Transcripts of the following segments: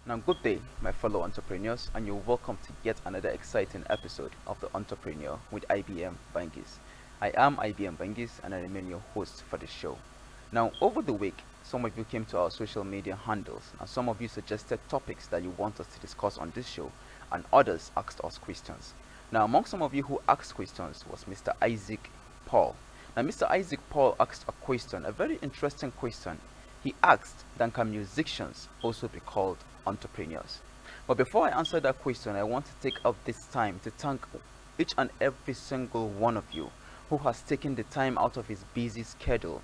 Now, good day, my fellow entrepreneurs, and you're welcome to yet another exciting episode of The Entrepreneur with IBM Bangis. I am IBM Bangis, and I remain your host for the show. Now, over the week, some of you came to our social media handles, and some of you suggested topics that you want us to discuss on this show, and others asked us questions. Now, among some of you who asked questions was Mr. Isaac Paul. Now, Mr. Isaac Paul asked a question, a very interesting question. He asked, then can musicians also be called entrepreneurs? But before I answer that question, I want to take up this time to thank each and every single one of you who has taken the time out of his busy schedule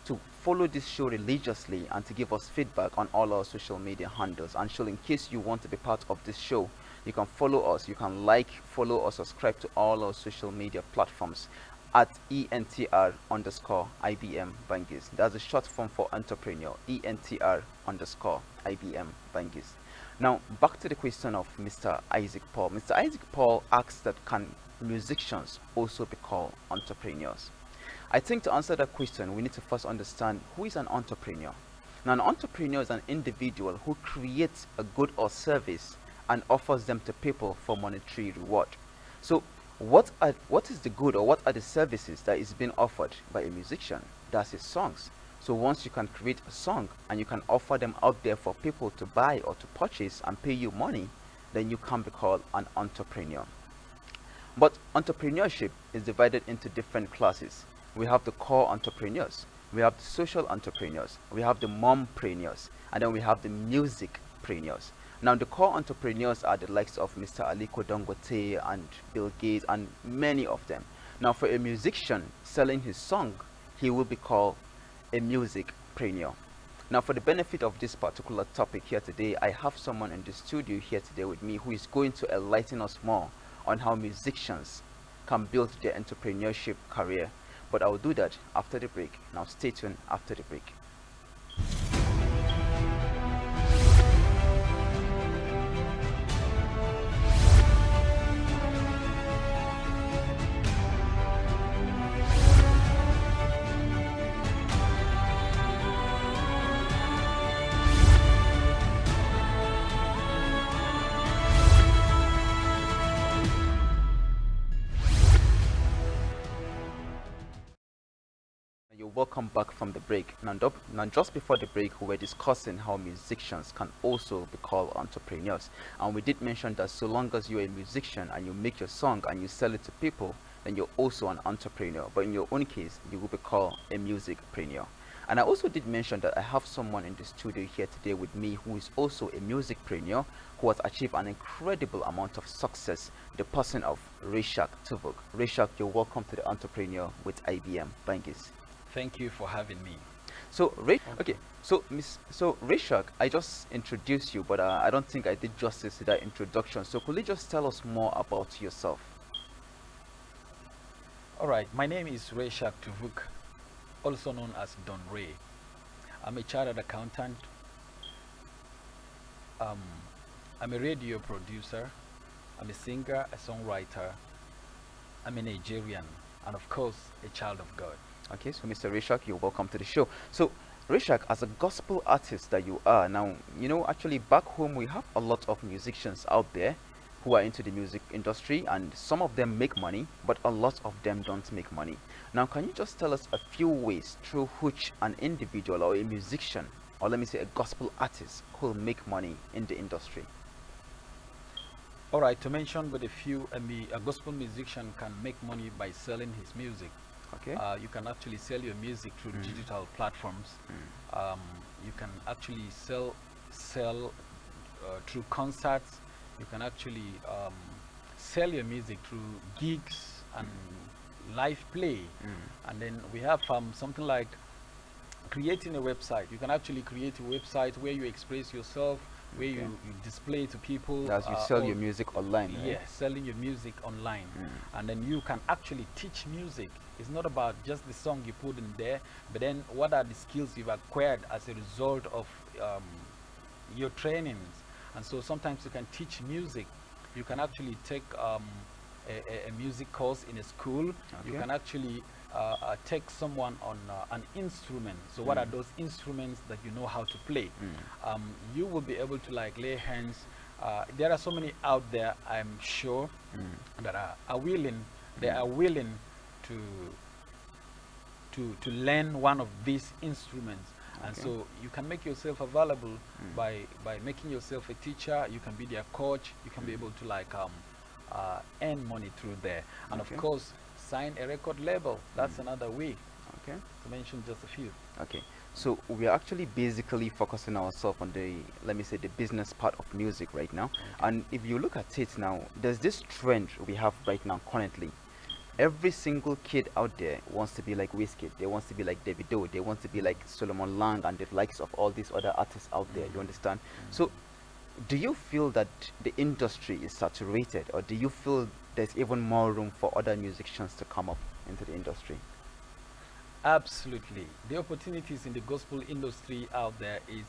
to follow this show religiously and to give us feedback on all our social media handles. And so in case you want to be part of this show, you can follow us, you can like, follow or subscribe to all our social media platforms at ENTR underscore IBM Bangis. That's a short form for entrepreneur, ENTR underscore IBM Bangis. Now, back to the question of Mr. Isaac Paul. Mr. Isaac Paul asks that can musicians also be called entrepreneurs? I think to answer that question, we need to first understand who is an entrepreneur. Now, an entrepreneur is an individual who creates a good or service and offers them to people for monetary reward. So, what is the good or what are the services that is being offered by a musician? That's his songs. So once you can create a song and you can offer them out there for people to buy or to purchase and pay you money, then you can be called an entrepreneur. But entrepreneurship is divided into different classes. We have the core entrepreneurs, we have the social entrepreneurs, we have the mompreneurs, and then we have the musicpreneurs. Now, the core entrepreneurs are the likes of Mr. Aliko Dangote and Bill Gates and many of them. Now, for a musician selling his song, he will be called a musicpreneur. Now, for the benefit of this particular topic here today, I have someone in the studio here today with me who is going to enlighten us more on how musicians can build their entrepreneurship career. But I will do that after the break. Now, stay tuned after the break. You're welcome back from the break. Now, just before the break, we were discussing how musicians can also be called entrepreneurs. And we did mention that so long as you're a musician and you make your song and you sell it to people, then you're also an entrepreneur. But in your own case, you will be called a musicpreneur. And I also did mention that I have someone in the studio here today with me who is also a musicpreneur who has achieved an incredible amount of success, the person of Reshak Tuvok. Reshak, you're welcome to the Entrepreneur with IBM Bangis. Thank you for having me. So, Reshak, I just introduced you, but I don't think I did justice to that introduction. So, could you just tell us more about yourself? All right, my name is Reshak Tuvuk, also known as Don Ray. I'm a chartered accountant. I'm a radio producer. I'm a singer, a songwriter. I'm a Nigerian, and of course, a child of God. Okay, so Mr. Reshak, you're welcome to the show. So, Reshak, as a gospel artist that you are, now, actually back home we have a lot of musicians out there who are into the music industry, and some of them make money, but a lot of them don't make money. Now, can you just tell us a few ways through which an individual or a musician, or let me say a gospel artist, will make money in the industry? All right, to mention but a few, a gospel musician can make money by selling his music. Okay. You can actually sell your music through digital platforms. You can actually sell through concerts. You can actually sell your music through gigs and live play. And then we have something like creating a website. You can actually create a website where you express yourself, where you display to people. As you sell your music online, right? Yeah, selling your music online. And then you can actually teach music. It's not about just the song you put in there, but then what are the skills you've acquired as a result of your trainings. And so sometimes you can teach music. You can actually take a music course in a school, you Okay. can actually take someone on an instrument. So what are those instruments that you know how to play? You will be able to like lay hands. There are so many out there, I'm sure, that are willing. They are willing to to learn one of these instruments, and Okay. so you can make yourself available by making yourself a teacher. You can be their coach. You can be able to like earn money through there, and of Okay. course sign a record label. That's another way, Okay. to mention just a few. Okay, so we are actually basically focusing ourselves on the, let me say, the business part of music right now. Okay. And if you look at it now, there's this trend we have right now currently. Every single kid out there wants to be like Wizkid. They wants to be like Davido. They want to be like Solomon Lang and the likes of all these other artists out there. You understand? So, do you feel that the industry is saturated, or do you feel there's even more room for other musicians to come up into the industry? Absolutely, the opportunities in the gospel industry out there is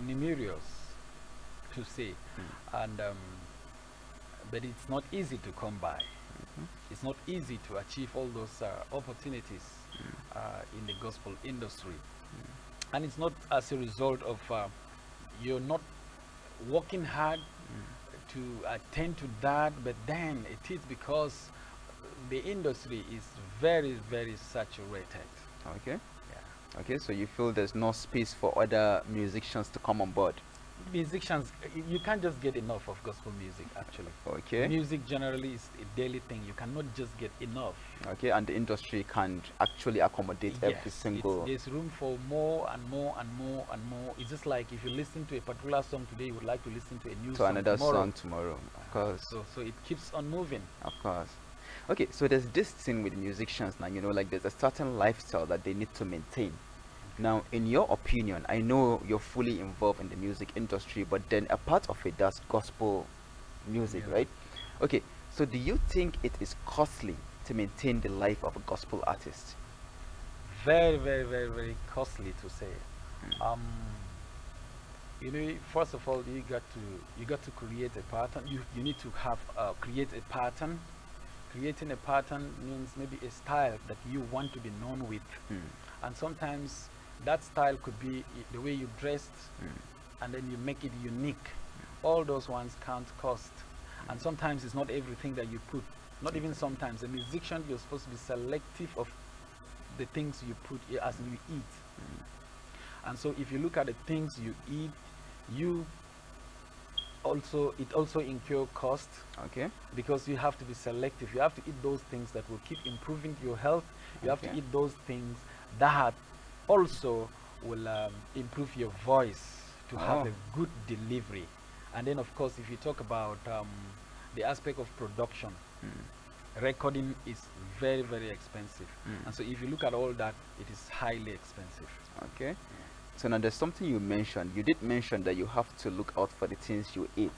numerous, to say, and but it's not easy to come by. It's not easy to achieve all those opportunities in the gospel industry, and it's not as a result of you're not working hard to attend to that, but then it is because the industry is very, very saturated. Okay. Yeah. Okay, so you feel there's no space for other musicians to come on board. Musicians, you can't just get enough of gospel music, actually. Okay. Music generally is a daily thing. You cannot just get enough. Okay, and the industry can actually accommodate every Yes, single. there's room for more and more and more and more. It's just like if you listen to a particular song today, you would like to listen to a new To song another tomorrow. song tomorrow, of course. So it keeps on moving. Of course. Okay, so there's this thing with musicians now, like there's a certain lifestyle that they need to maintain. Now, in your opinion, I know you're fully involved in the music industry, but then a part of it does gospel music, Yeah. right? Okay, so do you think it is costly to maintain the life of a gospel artist? Very, very, very, very costly to say. Um, first of all, you got to create a pattern. You need to have create a pattern. Creating a pattern means maybe a style that you want to be known with, and sometimes that style could be the way you dressed, and then you make it unique. All those ones count cost, and sometimes it's not everything that you put. Not even sometimes. A musician, you're supposed to be selective of the things you put as you eat. And so if you look at the things you eat, you it also incur cost, Okay. because you have to be selective. You have to eat those things that will keep improving your health. You have to Okay. eat those things that also will improve your voice, to have Oh. a good delivery. And then of course, if you talk about the aspect of production, recording is very, very expensive. And so if you look at all that, it is highly expensive. Okay. So now there's something you mentioned. You did mention that you have to look out for the things you eat.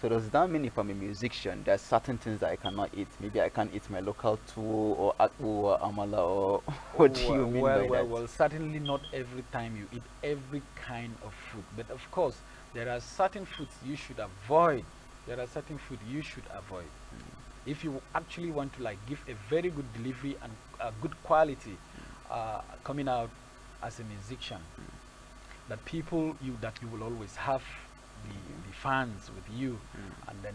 So does that mean if I'm a musician, there's certain things that I cannot eat? Maybe I can't eat my local tuwo or akpu or amala, or what do you mean by that? Well, certainly not every time you eat every kind of food. But of course, there are certain foods you should avoid. There are certain food you should avoid. If you actually want to like give a very good delivery and a good quality coming out as a musician, that you will always have the fans with you, and then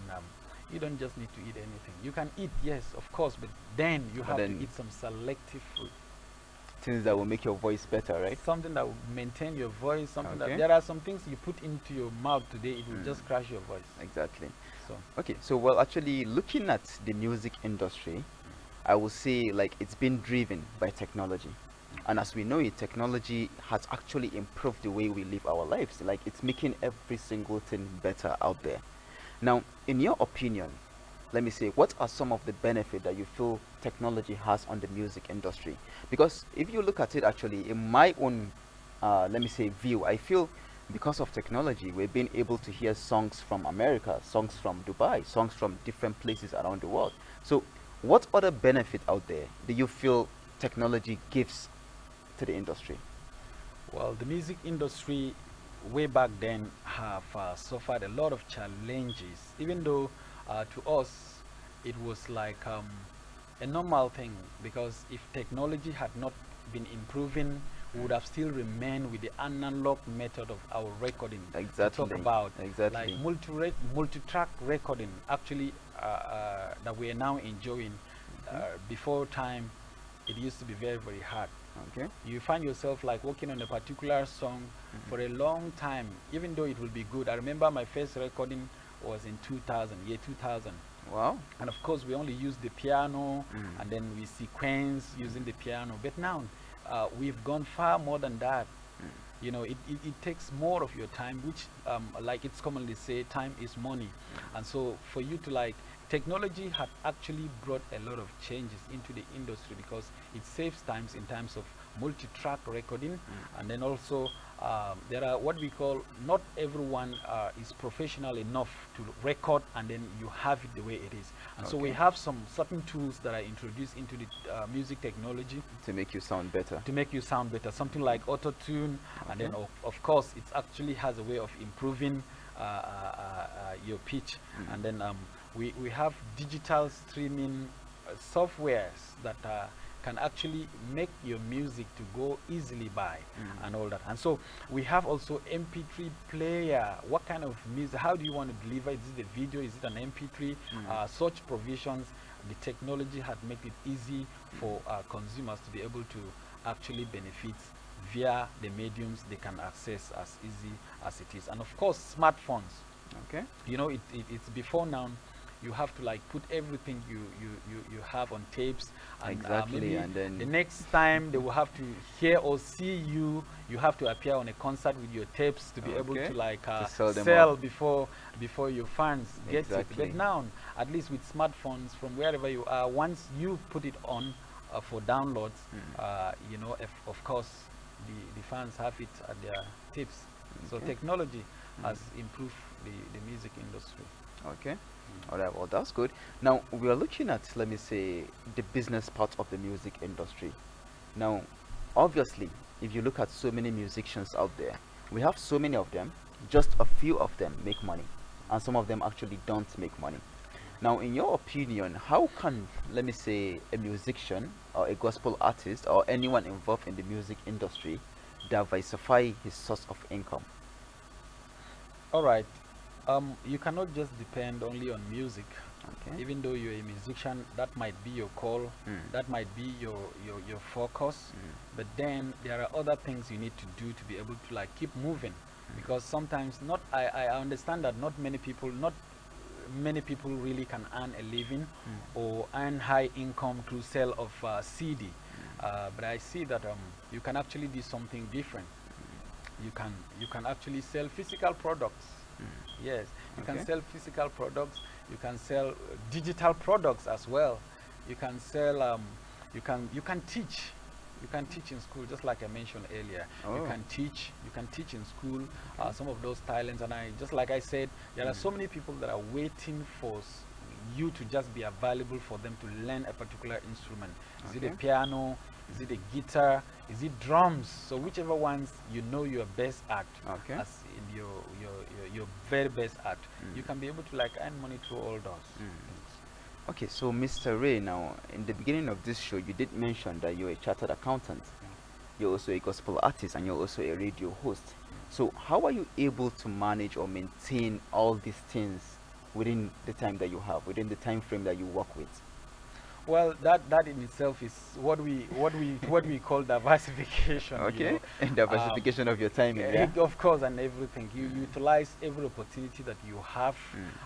you don't just need to eat anything. You can eat, yes, of course, but then you have to eat some selective food. Things that will make your voice better, right? Something that will maintain your voice. Something Okay. that there are some things you put into your mouth today, it will just crash your voice. Exactly. So Okay, so well, actually, looking at the music industry, I would say like it's been driven by technology. And as we know it, technology has actually improved the way we live our lives. Like it's making every single thing better out there. Now, in your opinion, let me say, what are some of the benefits that you feel technology has on the music industry? Because if you look at it actually, in my own, let me say, view, I feel because of technology, we've been able to hear songs from America, songs from Dubai, songs from different places around the world. So, what other benefit out there do you feel technology gives to the industry? well, the music industry way back then have suffered a lot of challenges, even though to us it was like a normal thing, because if technology had not been improving, we would have still remained with the analog method of our recording. To talk about like multi-track recording, actually, that we are now enjoying. Before time, it used to be very, very hard. Okay. You find yourself like working on a particular song for a long time, even though it will be good. I remember my first recording was in 2000, year 2000. Wow. And of course, we only use the piano, and then we sequence using the piano. But now, we've gone far more than that. You know, it takes more of your time, which, like it's commonly say, time is money. And so for you to like, technology had actually brought a lot of changes into the industry, because it saves times in terms of multi-track recording, and then also there are what we call, not everyone is professional enough to record and then you have it the way it is. And so we have some certain tools that are introduced into the music technology to make you sound better. Something like auto-tune, and then of course it actually has a way of improving your pitch. And then we have digital streaming softwares that can actually make your music to go easily by and all that. And so we have also MP3 player. What kind of music, how do you want to deliver? Is it a video, is it an MP3? Such provisions, the technology had made it easy for consumers to be able to actually benefit via the mediums they can access as easy as it is. And of course, smartphones. Okay. You know, it's before now, you have to like put everything you have on tapes, and maybe and then the next time they will have to hear or see you have to appear on a concert with your tapes to be able to like sell before your fans get it. But now, at least with smartphones, from wherever you are, once you put it on for downloads, you know, of course the fans have it at their tips. So technology has improved the music industry. Okay. All right, well, that's good. Now we are looking at, let me say, the business part of the music industry. Now obviously, if you look at so many musicians out there, we have so many of them, just a few of them make money, and some of them actually don't make money. Now, in your opinion, how can, let me say, a musician or a gospel artist or anyone involved in the music industry diversify his source of income? All right. You cannot just depend only on music. Okay. Even though you're a musician, that might be your call, that might be your focus, but then there are other things you need to do to be able to like keep moving, because sometimes I understand that not many people really can earn a living or earn high income through sale of CD, but I see that you can actually do something different. You can actually sell physical products. Yes, you can sell physical products. You can sell digital products as well. You can sell. You can teach. You can teach in school, just like I mentioned earlier. You can teach. You can teach in school. Some of those talents, and just like I said, there are so many people that are waiting for you to just be available for them to learn a particular instrument. Is it a piano? Is it a guitar? Is it drums? So whichever ones you know you're best at, as in your very best at, you can be able to like earn money through all those. Okay, so Mr. Ray, now in the beginning of this show, you did mention that you're a chartered accountant. You're also a gospel artist, and you're also a radio host. So how are you able to manage or maintain all these things within the time that you have, within the time frame that you work with? Well, that in itself is what we call diversification. Okay, and diversification of your time. Of course, and everything. You utilize every opportunity that you have,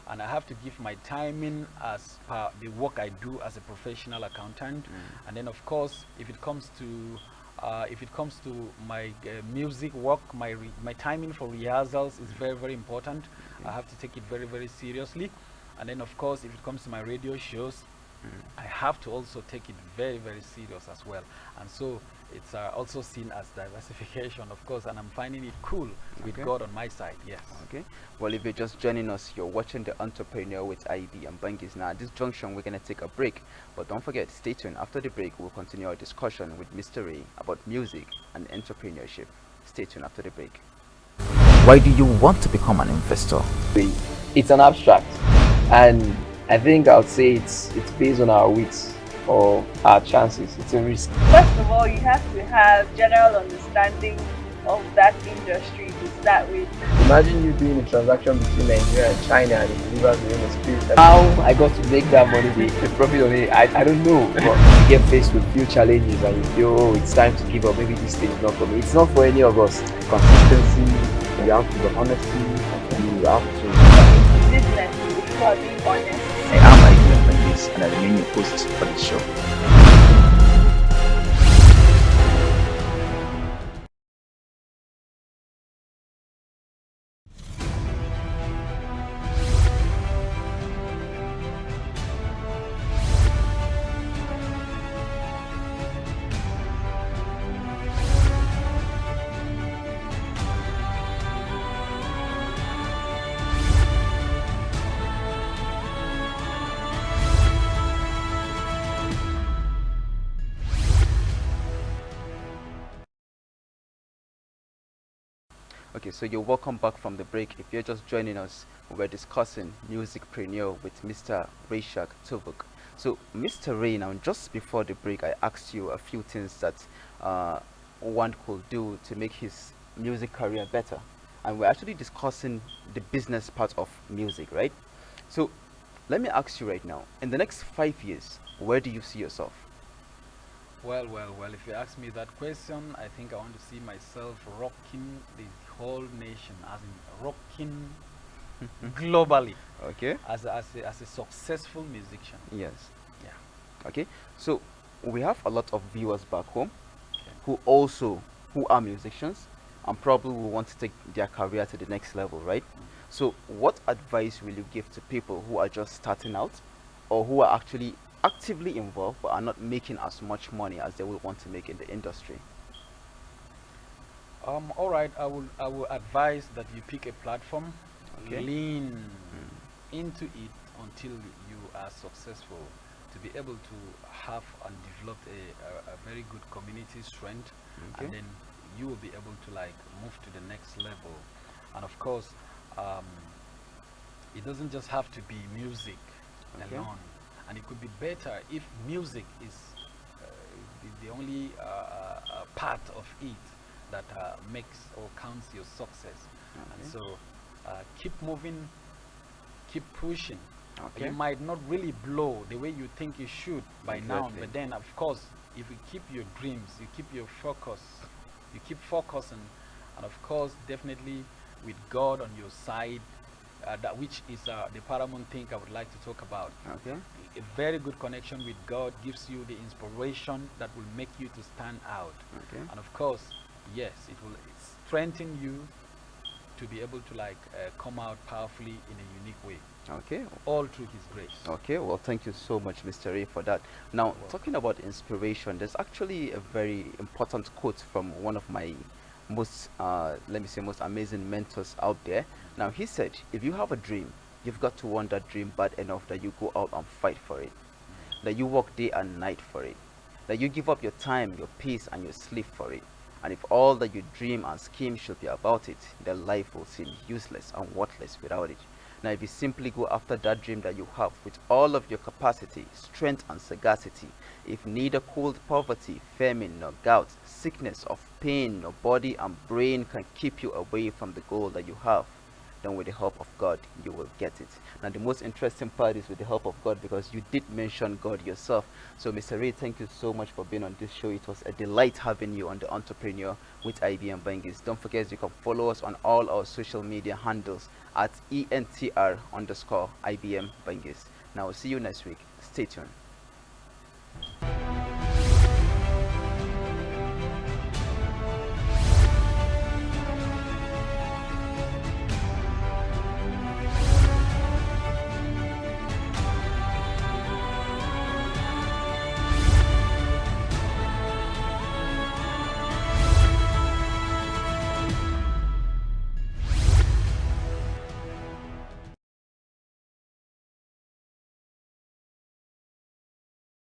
and I have to give my timing as per the work I do as a professional accountant. And then, of course, if it comes to my music work, my timing for rehearsals is very, very important. I have to take it very, very seriously. And then, of course, if it comes to my radio shows, I have to also take it very, very serious as well. And so it's also seen as diversification, of course, and I'm finding it cool with God on my side. Yes. Okay. Well, if you're just joining us, you're watching The Entrepreneur with IBM Bangis. Now, at this junction, we're going to take a break, but don't forget, stay tuned. After the break, we'll continue our discussion with Mr. Ray about music and entrepreneurship. Stay tuned after the break. Why do you want to become an investor? It's an abstract, and I think I would say it's based on our wits or our chances. It's a risk. First of all, you have to have general understanding of that industry to start with. Imagine you doing a transaction between Nigeria and China and it delivers within a spirit. How I got to make that money, the profit on it, I don't know. But you get faced with few challenges and you feel, oh, it's time to give up. Maybe this thing is not for me. It's not for any of us. Consistency, you have to be honesty, you have to. Business, if you are being honest. I am IBM Bangis and I remain your host for the show. Okay, so you're welcome back from the break. If you're just joining us, we're discussing musicpreneur with Mr. Rayshak Tuvuk. So, Mr. Ray, now just before the break, I asked you a few things that uh, one could do to make his music career better, and we're actually discussing the business part of music, right? So, let me ask you right now: in the next 5 years, where do you see yourself? Well, if you ask me that question, I think I want to see myself rocking the whole nation, as in rocking globally, Okay. as a successful musician. Yes. Yeah. Okay. So we have a lot of viewers back home Okay. who are musicians and probably will want to take their career to the next level, right? So what advice will you give to people who are just starting out or who are actually actively involved but are not making as much money as they would want to make in the industry? All right. I will advise that you pick a platform, Okay. lean Mm. into it until you are successful, to be able to have and develop a very good community strength, Okay. and then you will be able to like move to the next level. And of course, um, it doesn't just have to be music Okay. alone, and it could be better if music is the only part of it that makes or counts your success. And Okay. so keep moving, keep pushing. Okay. You might not really blow the way you think you should by now, Exactly. but then of course, if you keep your dreams, you keep your focus, you keep focusing, and of course, definitely with God on your side, that which is the paramount thing I would like to talk about. Okay. A very good connection with God gives you the inspiration that will make you to stand out, Okay. and of course, yes, it will strengthen you to be able to like come out powerfully in a unique way, Okay. all through His grace. Okay, well, thank you so much, Mr. Ray, for that. Now, You're welcome. talking about inspiration, there's actually a very important quote from one of my most, let me say, most amazing mentors out there. Now, he said, if you have a dream, you've got to want that dream bad enough that you go out and fight for it, that you work day and night for it, that you give up your time, your peace, and your sleep for it. And if all that you dream and scheme should be about it, then life will seem useless and worthless without it. Now, if you simply go after that dream that you have with all of your capacity, strength, and sagacity, if neither cold poverty, famine, nor gout, sickness of pain, nor body and brain can keep you away from the goal that you have, then with the help of God, you will get it. Now, the most interesting part is with the help of God because you did mention God yourself. So, Mr. Ray, thank you so much for being on this show. It was a delight having you on the Entrepreneur with IBM Bangis. Don't forget you can follow us on all our social media handles at ENTR underscore IBM Bangis. Now, see you next week. Stay tuned.